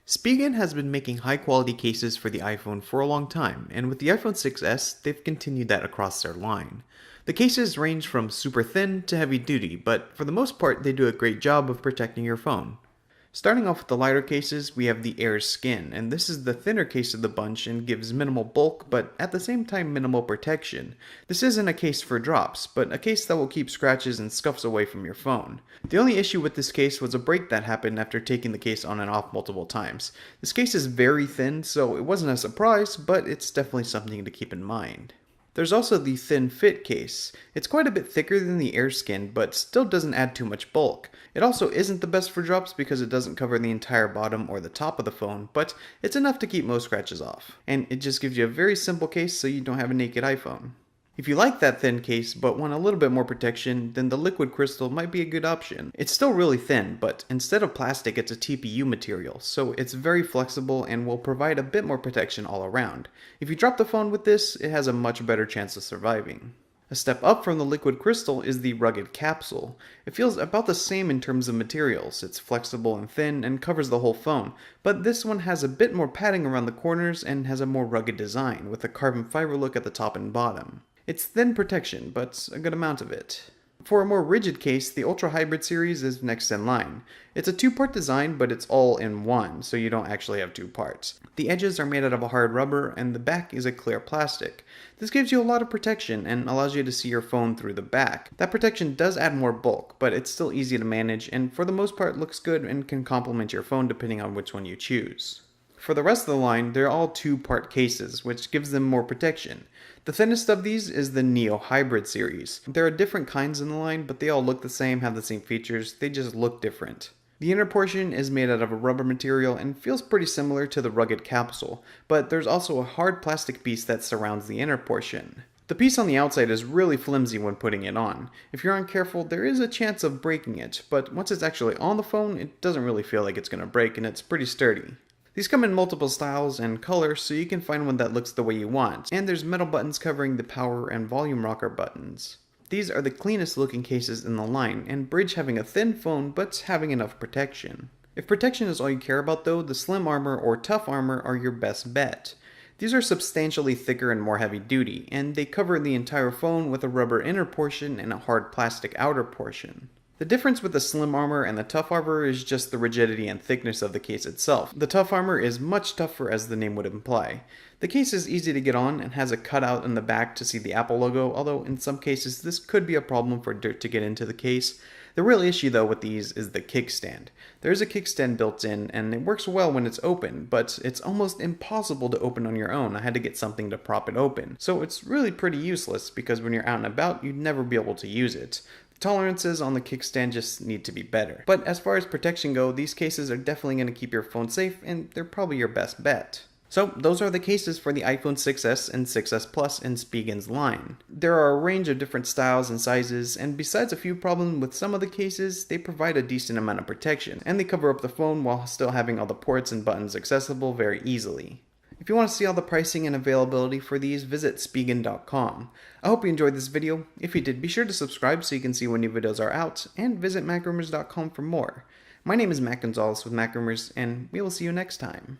Spigen has been making high-quality cases for the iPhone for a long time, and with the iPhone 6s, they've continued that across their line. The cases range from super thin to heavy duty, but for the most part, they do a great job of protecting your phone. Starting off with the lighter cases, we have the Air Skin, and this is the thinner case of the bunch and gives minimal bulk, but at the same time minimal protection. This isn't a case for drops, but a case that will keep scratches and scuffs away from your phone. The only issue with this case was a break that happened after taking the case on and off multiple times. This case is very thin, so it wasn't a surprise, but it's definitely something to keep in mind. There's also the Thin Fit case. It's quite a bit thicker than the Air Skin, but still doesn't add too much bulk. It also isn't the best for drops because it doesn't cover the entire bottom or the top of the phone, but it's enough to keep most scratches off. And it just gives you a very simple case so you don't have a naked iPhone. If you like that thin case but want a little bit more protection, then the liquid crystal might be a good option. It's still really thin, but instead of plastic it's a TPU material, so it's very flexible and will provide a bit more protection all around. If you drop the phone with this, it has a much better chance of surviving. A step up from the liquid crystal is the rugged capsule. It feels about the same in terms of materials. It's flexible and thin and covers the whole phone, but this one has a bit more padding around the corners and has a more rugged design with a carbon fiber look at the top and bottom. It's thin protection, but a good amount of it. For a more rigid case, the Ultra Hybrid series is next in line. It's a two-part design, but it's all in one, so you don't actually have two parts. The edges are made out of a hard rubber, and the back is a clear plastic. This gives you a lot of protection and allows you to see your phone through the back. That protection does add more bulk, but it's still easy to manage, and for the most part looks good and can complement your phone depending on which one you choose. For the rest of the line, they're all two-part cases, which gives them more protection. The thinnest of these is the Neo Hybrid series. There are different kinds in the line, but they all look the same, have the same features, they just look different. The inner portion is made out of a rubber material and feels pretty similar to the rugged capsule, but there's also a hard plastic piece that surrounds the inner portion. The piece on the outside is really flimsy when putting it on. If you're uncareful, there is a chance of breaking it, but once it's actually on the phone, it doesn't really feel like it's going to break and it's pretty sturdy. These come in multiple styles and colors, so you can find one that looks the way you want, and there's metal buttons covering the power and volume rocker buttons. These are the cleanest looking cases in the line, and bridge having a thin phone but having enough protection. If protection is all you care about though, the Slim Armor or Tough Armor are your best bet. These are substantially thicker and more heavy duty, and they cover the entire phone with a rubber inner portion and a hard plastic outer portion. The difference with the Slim Armor and the Tough Armor is just the rigidity and thickness of the case itself. The Tough Armor is much tougher as the name would imply. The case is easy to get on and has a cutout in the back to see the Apple logo, although in some cases this could be a problem for dirt to get into the case. The real issue though with these is the kickstand. There is a kickstand built in and it works well when it's open, but it's almost impossible to open on your own. I had to get something to prop it open. So it's really pretty useless because when you're out and about you'd never be able to use it. Tolerances on the kickstand just need to be better. But as far as protection go, these cases are definitely going to keep your phone safe and they're probably your best bet. So those are the cases for the iPhone 6s and 6s Plus in Spigen's line. There are a range of different styles and sizes, and besides a few problems with some of the cases, they provide a decent amount of protection, and they cover up the phone while still having all the ports and buttons accessible very easily. If you want to see all the pricing and availability for these, visit Spigen.com. I hope you enjoyed this video. If you did, be sure to subscribe so you can see when new videos are out, and visit MacRumors.com for more. My name is Mac Gonzalez with MacRumors, and we will see you next time.